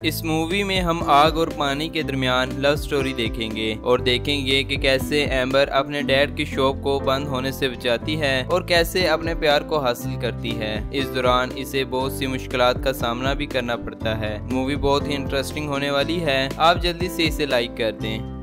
इस मूवी में हम आग और पानी के दरमियान लव स्टोरी देखेंगे और देखेंगे कि कैसे एम्बर अपने डैड की शॉप को बंद होने से बचाती है और कैसे अपने प्यार को हासिल करती है। इस दौरान इसे बहुत सी मुश्किलात का सामना भी करना पड़ता है। मूवी बहुत ही इंटरेस्टिंग होने वाली है, आप जल्दी से इसे लाइक कर दें।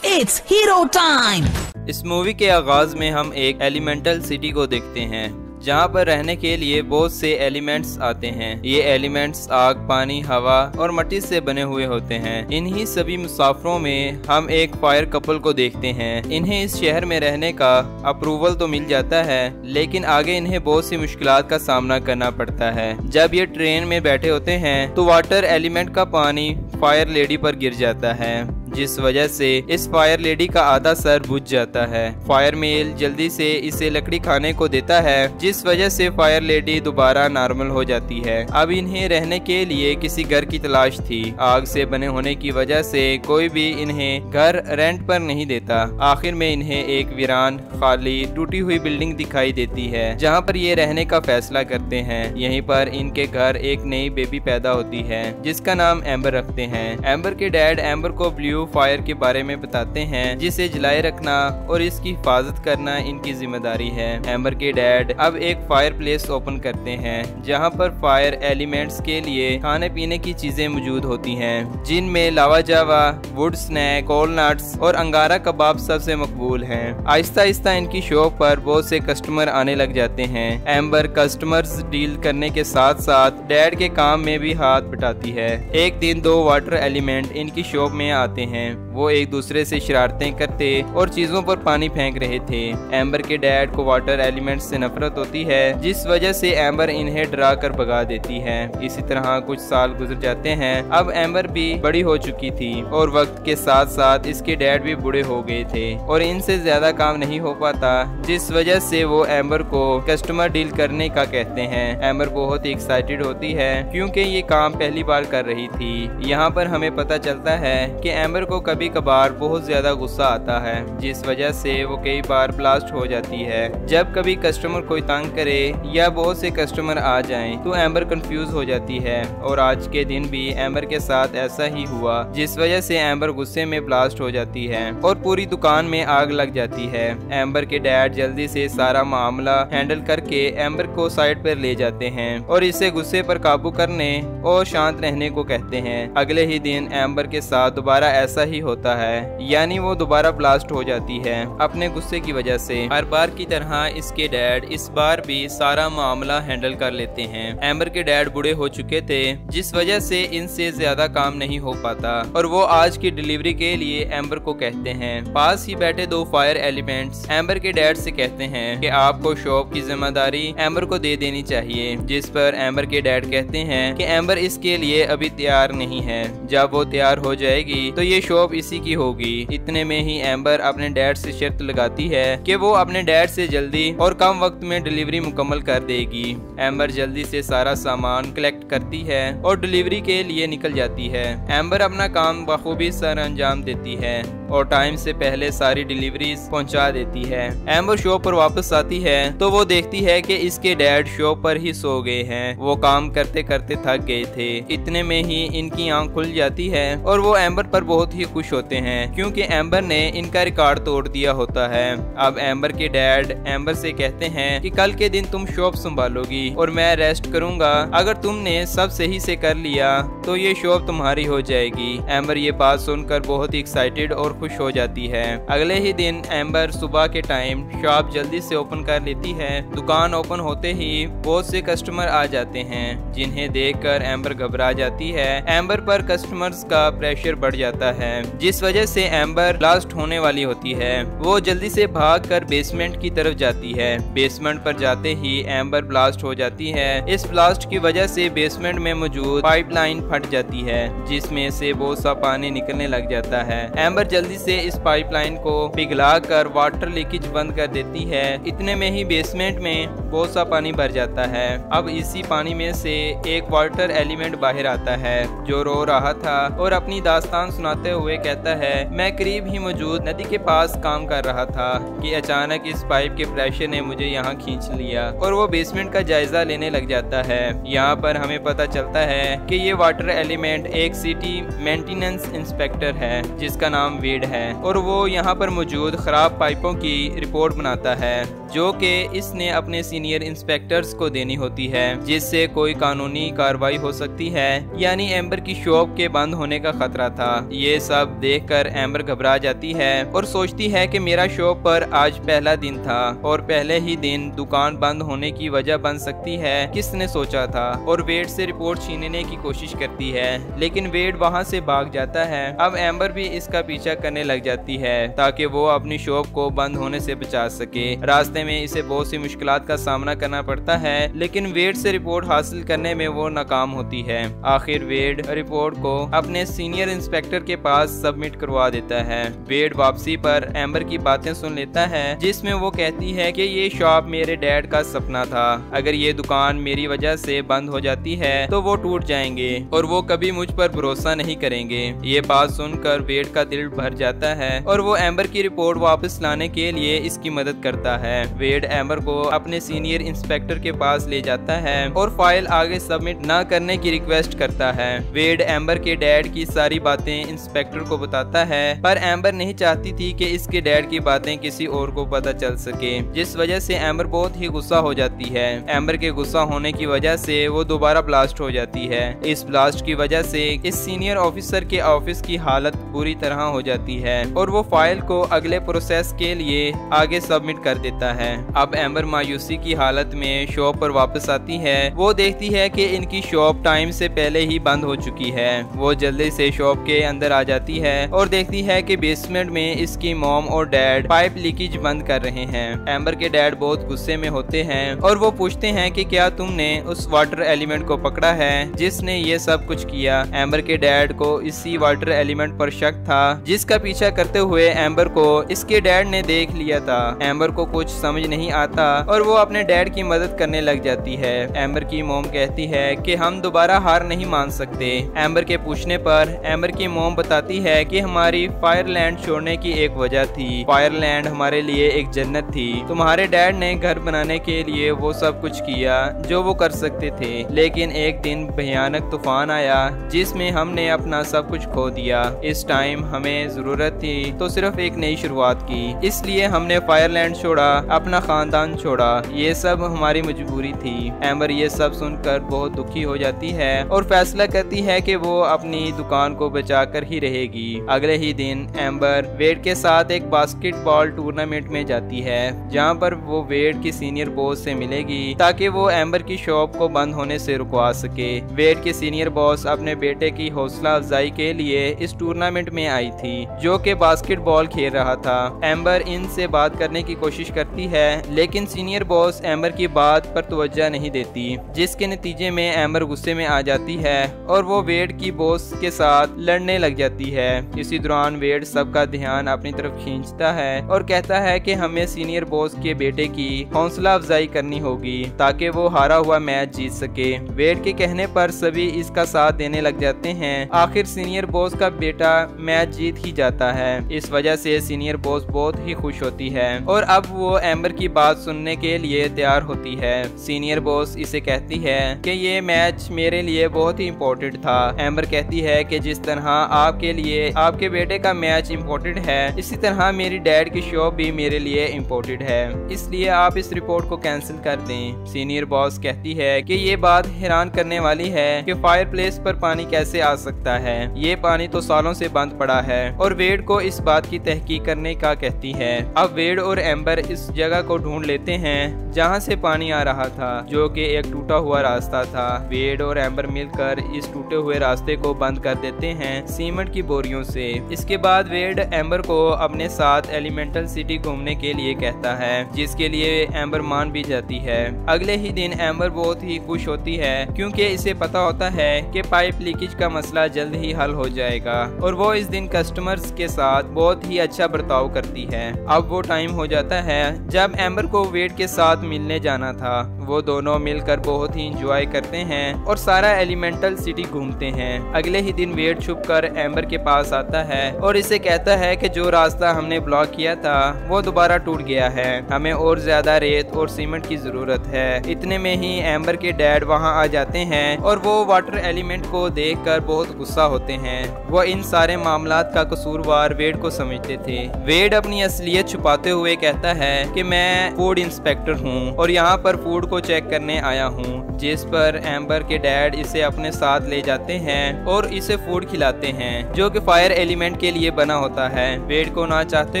It's hero time! इस मूवी के आगाज में हम एक एलिमेंटल सिटी को देखते हैं जहाँ पर रहने के लिए बहुत से एलिमेंट्स आते हैं। ये एलिमेंट्स आग, पानी, हवा और मिट्टी से बने हुए होते हैं। इन्हीं सभी मुसाफिरों में हम एक फायर कपल को देखते हैं। इन्हें इस शहर में रहने का अप्रूवल तो मिल जाता है, लेकिन आगे इन्हें बहुत सी मुश्किलात का सामना करना पड़ता है। जब ये ट्रेन में बैठे होते हैं तो वाटर एलिमेंट का पानी फायर लेडी पर गिर जाता है, जिस वजह से इस फायर लेडी का आधा सर बुझ जाता है। फायर मेल जल्दी से इसे लकड़ी खाने को देता है, जिस वजह से फायर लेडी दोबारा नॉर्मल हो जाती है। अब इन्हें रहने के लिए किसी घर की तलाश थी। आग से बने होने की वजह से कोई भी इन्हें घर रेंट पर नहीं देता। आखिर में इन्हें एक वीरान, खाली, टूटी हुई बिल्डिंग दिखाई देती है, जहाँ पर ये रहने का फैसला करते हैं। यहीं पर इनके घर एक नई बेबी पैदा होती है, जिसका नाम एम्बर रखते हैं। एम्बर के डैड एम्बर को ब्लू फायर के बारे में बताते हैं, जिसे जलाए रखना और इसकी हिफाजत करना इनकी जिम्मेदारी है। एम्बर के डैड अब एक फायर प्लेस ओपन करते हैं, जहां पर फायर एलिमेंट्स के लिए खाने पीने की चीजें मौजूद होती हैं, जिनमें लावा जावा, वुड स्नैक, कोल नट्स और अंगारा कबाब सबसे मकबूल हैं। आहिस्ता आहिस्ता इनकी शॉप पर बहुत से कस्टमर आने लग जाते हैं। एम्बर कस्टमर्स डील करने के साथ साथ डैड के काम में भी हाथ बटाती है। एक दिन दो वाटर एलिमेंट इनकी शॉप में आते हैं। वो एक दूसरे से शरारतें करते और चीजों पर पानी फेंक रहे थे। एम्बर के डैड को वाटर एलिमेंट्स से नफरत होती है, जिस वजह से एम्बर इन्हें डरा कर भगा देती है। इसी तरह कुछ साल गुजर जाते हैं। अब एम्बर भी बड़ी हो चुकी थी और वक्त के साथ साथ इसके डैड भी बूढ़े हो गए थे और इनसे ज्यादा काम नहीं हो पाता, जिस वजह से वो एम्बर को कस्टमर डील करने का कहते हैं। एम्बर बहुत ही एक्साइटेड होती है क्योंकि ये काम पहली बार कर रही थी। यहाँ पर हमें पता चलता है कि एम्बर को कभी कभार बहुत ज्यादा गुस्सा आता है, जिस वजह से वो कई बार ब्लास्ट हो जाती है। जब कभी कस्टमर कोई तंग करे या बहुत से कस्टमर आ जाएं, तो एम्बर कंफ्यूज हो जाती है और आज के दिन भी एम्बर के साथ ऐसा ही हुआ, जिस वजह से एम्बर गुस्से में ब्लास्ट हो जाती है और पूरी दुकान में आग लग जाती है। एम्बर के डैड जल्दी से सारा मामला हैंडल करके एम्बर को साइड पर ले जाते हैं और इसे गुस्से पर काबू करने और शांत रहने को कहते हैं। अगले ही दिन एम्बर के साथ दोबारा ऐसा ही होता है, यानी वो दोबारा ब्लास्ट हो जाती है अपने गुस्से की वजह से। हर बार की तरह इसके डैड इस बार भी सारा मामला हैंडल कर लेते हैं। एम्बर के डैड बूढ़े हो चुके थे, जिस वजह से इनसे ज्यादा काम नहीं हो पाता और वो आज की डिलीवरी के लिए एम्बर को कहते हैं। पास ही बैठे दो फायर एलिमेंट्स एम्बर के डैड से कहते हैं कि आपको शॉप की जिम्मेदारी एम्बर को दे देनी चाहिए, जिस पर एम्बर के डैड कहते हैं कि एम्बर इसके लिए अभी तैयार नहीं है। जब वो तैयार हो जाएगी तो ये शॉप इसी की होगी। इतने में ही एम्बर अपने डैड से शर्त लगाती है कि वो अपने डैड से जल्दी और कम वक्त में डिलीवरी मुकम्मल कर देगी। एम्बर जल्दी से सारा सामान कलेक्ट करती है और डिलीवरी के लिए निकल जाती है। एम्बर अपना काम बखूबी सर अंजाम देती है और टाइम से पहले सारी डिलीवरीज पहुंचा देती है। एम्बर शॉप पर वापस आती है तो वो देखती है कि इसके डैड शॉप पर ही सो गए हैं। वो काम करते करते थक गए थे। इतने में ही इनकी आंख खुल जाती है और वो एम्बर पर बहुत ही खुश होते हैं क्योंकि एम्बर ने इनका रिकॉर्ड तोड़ दिया होता है। अब एम्बर के डैड एम्बर से कहते हैं कि कल के दिन तुम शॉप संभालोगी और मैं रेस्ट करूंगा। अगर तुमने सब सही से कर लिया तो ये शॉप तुम्हारी हो जाएगी। एम्बर ये बात सुनकर बहुत ही एक्साइटेड और खुश हो जाती है। अगले ही दिन एम्बर सुबह के टाइम शॉप जल्दी से ओपन कर लेती है। दुकान ओपन होते ही बहुत से कस्टमर आ जाते हैं, जिन्हें देखकर एम्बर घबरा जाती है। एम्बर पर कस्टमर्स का प्रेशर बढ़ जाता है, जिस वजह से एम्बर ब्लास्ट होने वाली होती है। वो जल्दी से भागकर बेसमेंट की तरफ जाती है। बेसमेंट पर जाते ही एम्बर ब्लास्ट हो जाती है। इस ब्लास्ट की वजह से बेसमेंट में मौजूद पाइपलाइन फट जाती है, जिसमें से बहुत सा पानी निकलने लग जाता है। एम्बर जल्दी से इस पाइपलाइन को पिघलाकर वाटर लीकेज बंद कर देती है। इतने में ही बेसमेंट में बहुत सा पानी भर जाता है। अब इसी पानी में से एक वाटर एलिमेंट बाहर आता है जो रो रहा था और अपनी दास्तान सुनाते हुए कहता है, मैं करीब ही मौजूद नदी के पास काम कर रहा था कि अचानक इस पाइप के प्रेशर ने मुझे यहाँ खींच लिया। और वो बेसमेंट का जायजा लेने लग जाता है। यहाँ पर हमें पता चलता है कि ये वाटर एलिमेंट एक सिटी मेंटेनेंस इंस्पेक्टर है जिसका नाम वेड है और वो यहाँ पर मौजूद खराब पाइपों की रिपोर्ट बनाता है जो कि इसने अपने सीनियर इंस्पेक्टर्स को देनी होती है, जिससे कोई कानूनी कार्रवाई हो सकती है, यानी एम्बर की शॉप के बंद होने का खतरा था। ये सब देखकर एम्बर घबरा जाती है और सोचती है कि मेरा शॉप पर आज पहला दिन था और पहले ही दिन दुकान बंद होने की वजह बन सकती है, किसने सोचा था। और वेड से रिपोर्ट छीनने की कोशिश करती है लेकिन वेड वहाँ से भाग जाता है। अब एम्बर भी इसका पीछा करने लग जाती है ताकि वो अपनी शॉप को बंद होने से बचा सके। रास्ते में इसे बहुत सी मुश्किलात का सामना करना पड़ता है लेकिन वेड से रिपोर्ट हासिल करने में वो नाकाम होती है। आखिर वेड रिपोर्ट को अपने सीनियर इंस्पेक्टर के पास सबमिट करवा देता है। वेड वापसी पर एम्बर की बातें सुन लेता है जिसमें वो कहती है कि ये शॉप मेरे डैड का सपना था, अगर ये दुकान मेरी वजह से बंद हो जाती है तो वो टूट जाएंगे और वो कभी मुझ पर भरोसा नहीं करेंगे। ये बात सुनकर वेड का दिल भर जाता है और वो एम्बर की रिपोर्ट वापस लाने के लिए इसकी मदद करता है। वेड एम्बर को अपने सीनियर इंस्पेक्टर के पास ले जाता है और फाइल आगे सबमिट न करने की रिक्वेस्ट करता है। वेड एम्बर के डैड की सारी बातें इंस्पेक्टर को बताता है पर एम्बर नहीं चाहती थी कि इसके डैड की बातें किसी और को पता चल सके, जिस वजह से एम्बर बहुत ही गुस्सा हो जाती है। एम्बर के गुस्सा होने की वजह से वो दोबारा ब्लास्ट हो जाती है। इस ब्लास्ट की वजह से इस सीनियर ऑफिसर के ऑफिस की हालत बुरी तरह हो जाती है और वो फाइल को अगले प्रोसेस के लिए आगे सबमिट कर देता है। अब एम्बर मायूसी की हालत में शॉप पर वापस आती है। वो देखती है कि इनकी शॉप टाइम से पहले ही बंद हो चुकी है। वो जल्दी से शॉप के अंदर आ जाती है और देखती है कि बेसमेंट में इसकी मॉम और डैड पाइप लीकेज बंद कर रहे हैं। एम्बर के डैड बहुत गुस्से में होते हैं और वो पूछते हैं कि क्या तुमने उस वाटर एलिमेंट को पकड़ा है जिसने ये सब कुछ किया। एम्बर के डैड को इसी वाटर एलिमेंट पर शक था जिसका पीछा करते हुए एम्बर को इसके डैड ने देख लिया था। एम्बर को कुछ समझ नहीं आता और वो अपने डैड की मदद करने लग जाती है। एम्बर की मोम कहती है कि हम दोबारा हार नहीं मान सकते। एम्बर के पूछने पर एम्बर की मोम बताती है कि हमारी फायरलैंड छोड़ने की एक वजह थी। फायरलैंड हमारे लिए एक जन्नत थी। तुम्हारे डैड ने घर बनाने के लिए वो सब कुछ किया जो वो कर सकते थे, लेकिन एक दिन भयानक तूफान आया जिसमें हमने अपना सब कुछ खो दिया। इस टाइम हमें जरूरत थी तो सिर्फ एक नई शुरुआत की, इसलिए हमने फायरलैंड छोड़ा, अपना खानदान छोड़ा। ये सब हमारी मजबूरी थी। एम्बर ये सब सुनकर बहुत दुखी हो जाती है और फैसला करती है कि वो अपनी दुकान को बचाकर ही रहेगी। अगले ही दिन एम्बर वेड के साथ एक बास्केटबॉल टूर्नामेंट में जाती है जहां पर वो वेड की सीनियर बॉस से मिलेगी ताकि वो एम्बर की शॉप को बंद होने से रुकवा सके। वेड के सीनियर बॉस अपने बेटे की हौसला अफजाई के लिए इस टूर्नामेंट में आई थी जो कि बास्केटबॉल खेल रहा था। एम्बर इनसे बात करने की कोशिश करती है लेकिन सीनियर बॉस एम्बर की बात पर तवज्जो नहीं देती, जिसके नतीजे में एम्बर गुस्से में आ जाती है और वो वेड की बॉस के साथ लड़ने लग जाती है। इसी दौरान वेड सबका ध्यान अपनी तरफ खींचता है और कहता है कि हमें सीनियर बॉस के बेटे की हौसला अफजाई करनी होगी ताकि वो हारा हुआ मैच जीत सके। वेड के कहने पर सभी इसका साथ देने लग जाते हैं। आखिर सीनियर बॉस का बेटा मैच जीत ही जाता है। इस वजह से सीनियर बॉस बहुत ही खुश होती है और अब वो एम्बर की बात सुनने के लिए तैयार होती है। सीनियर बॉस इसे कहती है कि ये मैच मेरे लिए बहुत ही इम्पोर्टेंट था। एम्बर कहती है कि जिस तरह आपके लिए आपके बेटे का मैच इम्पोर्टेंट है, इसी तरह मेरी डैड की शॉप भी मेरे लिए इम्पोर्टेंट है, इसलिए आप इस रिपोर्ट को कैंसिल कर दें। सीनियर बॉस कहती है कि ये बात हैरान करने वाली है कि फायरप्लेस पर पानी कैसे आ सकता है, ये पानी तो सालों से बंद पड़ा है, और वेड को इस बात की तहकीक करने का कहती है। अब वेड और एम्बर इस जगह को ढूंढ लेते हैं जहां से पानी आ रहा था, जो कि एक टूटा हुआ रास्ता था। वेड और एम्बर मिलकर इस टूटे हुए रास्ते को बंद कर देते हैं सीमेंट की बोरियों से। इसके बाद वेड एम्बर को अपने साथ एलिमेंटल सिटी घूमने के लिए कहता है, जिसके लिए एम्बर मान भी जाती है। अगले ही दिन एम्बर बहुत ही खुश होती है क्योंकि इसे पता होता है कि पाइप लीकेज का मसला जल्द ही हल हो जाएगा, और वो इस दिन कस्टमर्स के साथ बहुत ही अच्छा बर्ताव करती है। अब वो टाइम हो जाता है जब एम्बर को वेड के साथ मिलने जाना था। वो दोनों मिलकर बहुत ही इंजॉय करते हैं और सारा एलिमेंटल सिटी घूमते हैं। अगले ही दिन वेड छुपकर एम्बर के पास आता है और इसे कहता है कि जो रास्ता हमने ब्लॉक किया था वो दोबारा टूट गया है, हमें और ज्यादा रेत और सीमेंट की जरूरत है। इतने में ही एम्बर के डैड वहां आ जाते हैं और वो वाटर एलिमेंट को देखकर बहुत गुस्सा होते हैं। वो इन सारे मामलात का कसूरवार वेड को समझते थे। वेड अपनी असलियत छुपाते हुए कहता है कि मैं फूड इंस्पेक्टर हूँ और यहाँ पर फूड को चेक करने आया हूँ, जिस पर एम्बर के डैड इसे अपने साथ ले जाते हैं और इसे फूड खिलाते हैं जो कि फायर एलिमेंट के लिए बना होता है। वेड को ना चाहते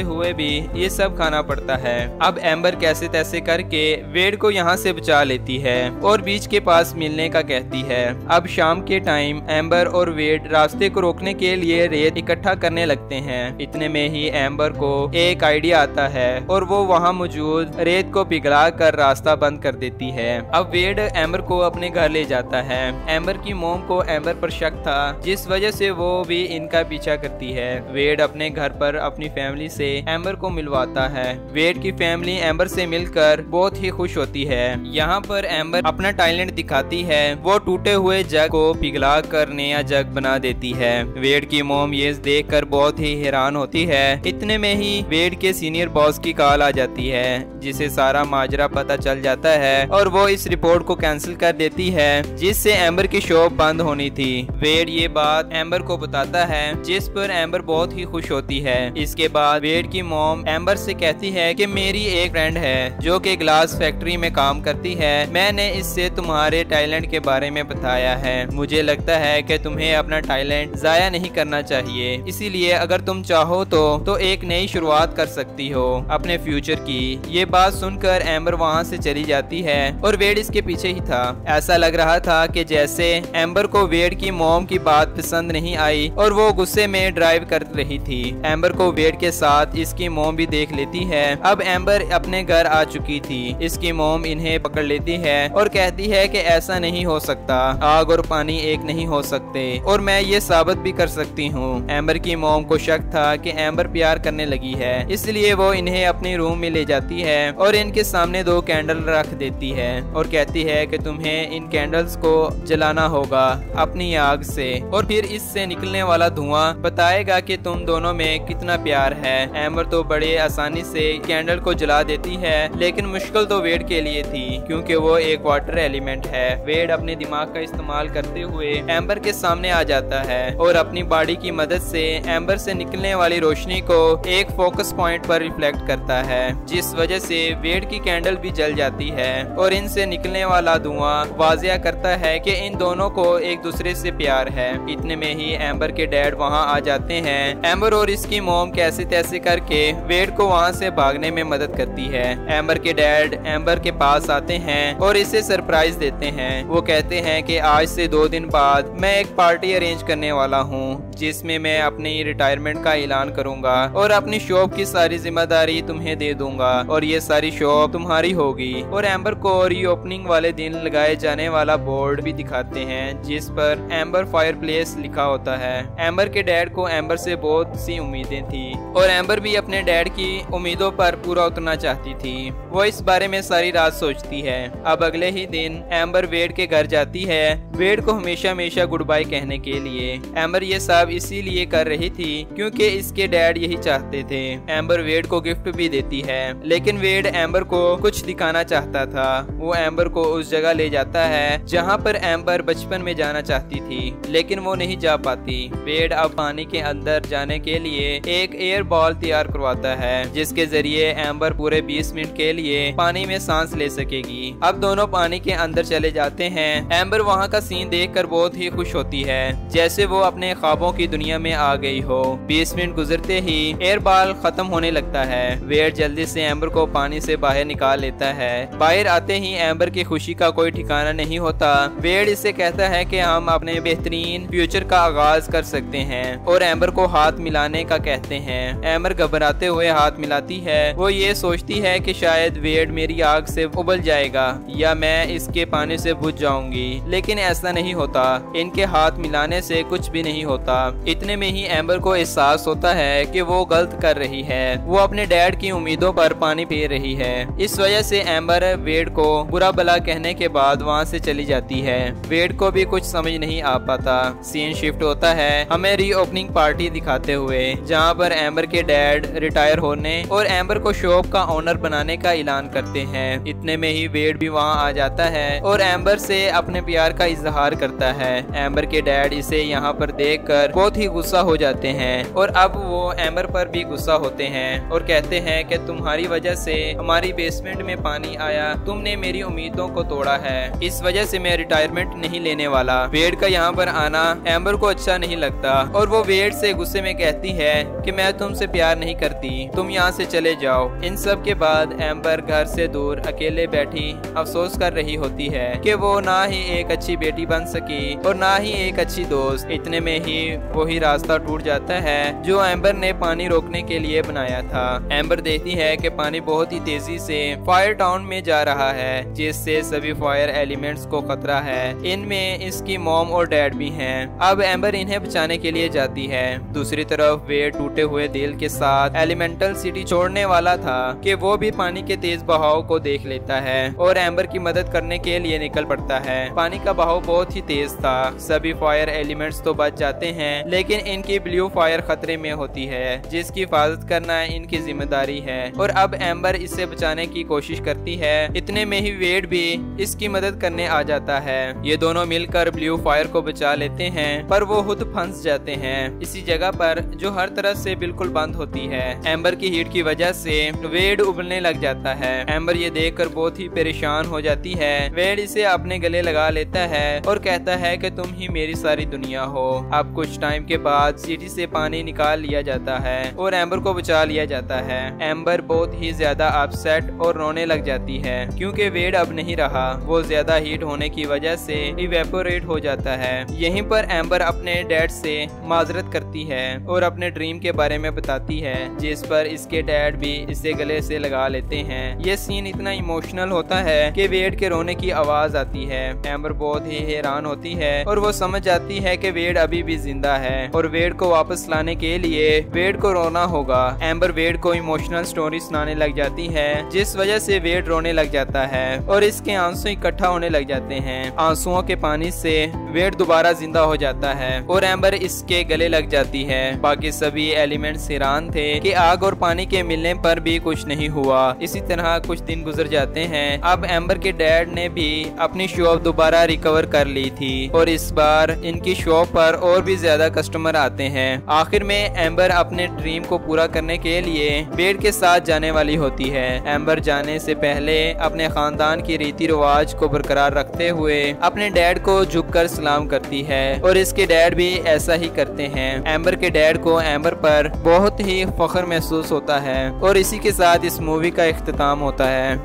हुए भी ये सब खाना पड़ता है। अब एम्बर कैसे तैसे करके वेड को यहाँ से बचा लेती है और बीच के पास मिलने का कहती है। अब शाम के टाइम एम्बर और वेड रास्ते को रोकने के लिए रेत इकट्ठा करने लगते हैं। इतने में ही एम्बर को एक आइडिया आता है और वो वहाँ मौजूद रेत को पिघला कर रास्ता बंद कर देती है। अब वेड एम्बर को अपने घर ले जाता है। एम्बर की मोम को एम्बर पर शक था, जिस वजह से वो भी इनका पीछा करती है। वेड अपने घर पर अपनी फैमिली से एम्बर को मिलवाता है। वेड की फैमिली एम्बर से मिलकर बहुत ही खुश होती है। यहाँ पर एम्बर अपना टैलेंट दिखाती है। वो टूटे हुए जग को पिघला कर नया जग बना देती है। वेड की मोम ये देखकर बहुत ही हैरान होती है। इतने में ही वेड के सीनियर बॉस की कॉल आ जाती है, जिसे सारा माजरा पता चल जाता है और वो इस रिपोर्ट को कैंसिल कर देती है, जिससे एम्बर की शॉप बंद होनी थी। वेड ये बात एम्बर को बताता है, जिस पर एम्बर बहुत ही खुश होती है। इसके बाद वेड की मॉम एम्बर से कहती है कि मेरी एक फ्रेंड है जो कि ग्लास फैक्ट्री में काम करती है। मैंने इससे तुम्हारे टैलेंट के बारे में बताया है। मुझे लगता है कि तुम्हें अपना टैलेंट जाया नहीं करना चाहिए, इसीलिए अगर तुम चाहो तो एक नई शुरुआत कर सकती हो अपने फ्यूचर की। ये बात सुनकर एम्बर वहाँ से चली जाती है और वेड इसके पीछे ही था। ऐसा लग रहा था कि जैसे एम्बर को वेड की मॉम की बात पसंद नहीं आई और वो गुस्से में ड्राइव कर रही थी। एम्बर को वेड के साथ इसकी मॉम भी देख लेती है। अब एम्बर अपने घर आ चुकी थी। इसकी मॉम इन्हें पकड़ लेती है और कहती है कि ऐसा नहीं हो सकता, आग और पानी एक नहीं हो सकते और मैं ये साबित भी कर सकती हूँ। एम्बर की मॉम को शक था कि एम्बर प्यार करने लगी है, इसलिए वो इन्हें अपने रूम में ले जाती है और इनके सामने 2 कैंडल रख देती है और कहती है कि तुम्हें इन कैंडल्स को जलाना होगा अपनी आग से और फिर इससे निकलने वाला धुआं बताएगा कि तुम दोनों में कितना प्यार है। एम्बर तो बड़े आसानी से कैंडल को जला देती है, लेकिन मुश्किल तो वेड के लिए थी क्योंकि वो एक वाटर एलिमेंट है। वेड अपने दिमाग का इस्तेमाल करते हुए एम्बर के सामने आ जाता है और अपनी बॉडी की मदद से एम्बर से निकलने वाली रोशनी को एक फोकस पॉइंट पर रिफ्लेक्ट करता है, जिस वजह से वेड की कैंडल भी जल जाती है और इनसे निकलने वाला धुआं वाजिया करता है कि इन दोनों को एक दूसरे से प्यार है। इतने में ही एम्बर के डैड वहां आ जाते हैं। एम्बर और इसकी मॉम कैसे तैसे करके वेड को वहां से भागने में मदद करती है। एम्बर के डैड एम्बर के पास आते हैं और इसे सरप्राइज देते हैं। वो कहते हैं कि आज से 2 दिन बाद मैं एक पार्टी अरेंज करने वाला हूँ, जिसमें मैं अपनी रिटायरमेंट का ऐलान करूंगा और अपनी शॉप की सारी जिम्मेदारी तुम्हें दे दूंगा और ये सारी शॉप तुम्हारी होगी। और एम्बर को रीओपनिंग वाले दिन लगाए जाने वाला बोर्ड भी दिखाते हैं, जिस पर एम्बर फायर प्लेस लिखा होता है। एम्बर के डैड को एम्बर से बहुत सी उम्मीदें थी और एम्बर भी अपने डैड की उम्मीदों पर पूरा उतरना चाहती थी। वो इस बारे में सारी रात सोचती है। अब अगले ही दिन एम्बर वेड के घर जाती है, वेड को हमेशा हमेशा गुड बाय कहने के लिए। एम्बर ये सब इसीलिए कर रही थी क्योंकि इसके डैड यही चाहते थे। एम्बर वेड को गिफ्ट भी देती है, लेकिन वेड एम्बर को कुछ दिखाना चाहता था। वो एम्बर को उस जगह ले जाता है जहाँ पर एम्बर बचपन में जाना चाहती थी, लेकिन वो नहीं जा पाती। वेड अब पानी के अंदर जाने के लिए एक एयर बॉल तैयार करवाता है, जिसके जरिए एम्बर पूरे 20 मिनट के लिए पानी में सांस ले सकेगी। अब दोनों पानी के अंदर चले जाते हैं। एम्बर वहाँ का सीन देखकर बहुत ही खुश होती है, जैसे वो अपने ख्वाबों की दुनिया में आ गई हो। 20 मिनट गुजरते ही एयर बॉल खत्म होने लगता है। वेड जल्दी से एम्बर को पानी से बाहर निकाल लेता है। बाहर आते ही एम्बर की खुशी का कोई ठिकाना नहीं होता। वेड इससे कहता है कि हम अपने बेहतरीन फ्यूचर का आगाज कर सकते हैं और एम्बर को हाथ मिलाने का कहते हैं। एम्बर घबराते हुए हाथ मिलाती है। वो ये सोचती है कि शायद वेड मेरी आग से उबल जाएगा या मैं इसके पानी से बुझ जाऊंगी, लेकिन ऐसा ऐसा नहीं होता, इनके हाथ मिलाने से कुछ भी नहीं होता। इतने में ही एम्बर को एहसास होता है कि वो गलत कर रही है, वो अपने डैड की उम्मीदों पर पानी पी रही है। इस वजह से एम्बर वेड को बुरा भला कहने के बाद वहाँ से चली जाती है। वेड को भी कुछ समझ नहीं आ पाता। सीन शिफ्ट होता है हमें रीओपनिंग पार्टी दिखाते हुए, जहाँ पर एम्बर के डैड रिटायर होने और एम्बर को शॉप का ओनर बनाने का ऐलान करते हैं। इतने में ही वेड भी वहाँ आ जाता है और एम्बर से अपने प्यार का इजहार करता है। एम्बर के डैड इसे यहाँ पर देखकर बहुत ही गुस्सा हो जाते हैं और अब वो एम्बर पर भी गुस्सा होते हैं और कहते हैं कि तुम्हारी वजह से हमारी बेसमेंट में पानी आया, तुमने मेरी उम्मीदों को तोड़ा है, इस वजह से मैं रिटायरमेंट नहीं लेने वाला। वेड का यहाँ पर आना एम्बर को अच्छा नहीं लगता और वो वेड से गुस्से में कहती है कि मैं तुमसे प्यार नहीं करती, तुम यहाँ से चले जाओ। इन सब के बाद एम्बर घर से दूर अकेले बैठी अफसोस कर रही होती है कि वो ना ही एक अच्छी बेटी बन सकी और ना ही एक अच्छी दोस्त। इतने में ही वही रास्ता टूट जाता है जो एम्बर ने पानी रोकने के लिए बनाया था। एम्बर देखती है कि पानी बहुत ही तेजी से फायर टाउन में जा रहा है, जिससे सभी फायर एलिमेंट्स को खतरा है। इनमें इसकी मॉम और डैड भी हैं। अब एम्बर इन्हें बचाने के लिए जाती है। दूसरी तरफ वेड टूटे हुए दिल के साथ एलिमेंटल सिटी छोड़ने वाला था कि वो भी पानी के तेज बहाव को देख लेता है और एम्बर की मदद करने के लिए निकल पड़ता है। पानी का बहाव बहुत ही तेज था। सभी फायर एलिमेंट्स तो बच जाते हैं, लेकिन इनकी ब्लू फायर खतरे में होती है, जिसकी हिफाजत करना इनकी जिम्मेदारी है और अब एम्बर इसे बचाने की कोशिश करती है। इतने में ही वेड भी इसकी मदद करने आ जाता है। ये दोनों मिलकर ब्लू फायर को बचा लेते हैं, पर वो खुद फंस जाते हैं इसी जगह पर जो हर तरफ से बिल्कुल बंद होती है। एम्बर की हीट की वजह से वेड उबलने लग जाता है। एम्बर ये देखकर बहुत ही परेशान हो जाती है। वेड इसे अपने गले लगा लेता है और कहता है कि तुम ही मेरी सारी दुनिया हो। अब कुछ टाइम के बाद सिटी से पानी निकाल लिया जाता है और एम्बर को बचा लिया जाता है। एम्बर बहुत ही ज्यादा अपसेट और रोने लग जाती है क्योंकि वेड अब नहीं रहा। वो ज्यादा हीट होने की वजह से इवेपोरेट हो जाता है। यहीं पर एम्बर अपने डैड से माजरत करती है और अपने ड्रीम के बारे में बताती है, जिस पर इसके डैड भी इसे गले से लगा लेते हैं। ये सीन इतना इमोशनल होता है कि वेड के रोने की आवाज आती है। एम्बर बहुत ही हैरान होती है और वो समझ जाती है कि वेड अभी भी जिंदा है और वेड को वापस लाने के लिए वेड को रोना होगा। एम्बर वेड को इमोशनल स्टोरी सुनाने लग जाती है, जिस वजह से वेड रोने लग जाता है और इसके आंसू इकट्ठा होने लग जाते हैं। आंसुओं के पानी से वेड दोबारा जिंदा हो जाता है और एम्बर इसके गले लग जाती है। बाकी सभी एलिमेंट्स हैरान थे कि आग और पानी के मिलने पर भी कुछ नहीं हुआ। इसी तरह कुछ दिन गुजर जाते हैं। अब एम्बर के डैड ने भी अपनी शॉप दोबारा रिकवर कर ली थी और इस बार इनकी शॉप पर और भी ज्यादा कस्टमर आते हैं। आखिर में एम्बर अपने ड्रीम को पूरा करने के लिए वेड के साथ जाने वाली होती है। एम्बर जाने से पहले अपने खानदान की रीति रिवाज को बरकरार रखते हुए अपने डैड को झुककर सलाम करती है और इसके डैड भी ऐसा ही करते हैं। एम्बर के डैड को एम्बर पर बहुत ही फख्र महसूस होता है और इसी के साथ इस मूवी का इख्तिताम होता है।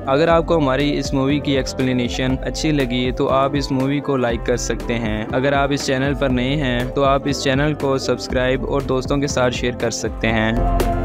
अगर आपको हमारी इस मूवी की एक्सप्लेनेशन अच्छी लगी तो आप इस मूवी को लाइक कर सकते हैं। अगर आप इस चैनल पर नए हैं तो आप इस चैनल को सब्सक्राइब और दोस्तों के साथ शेयर कर सकते हैं।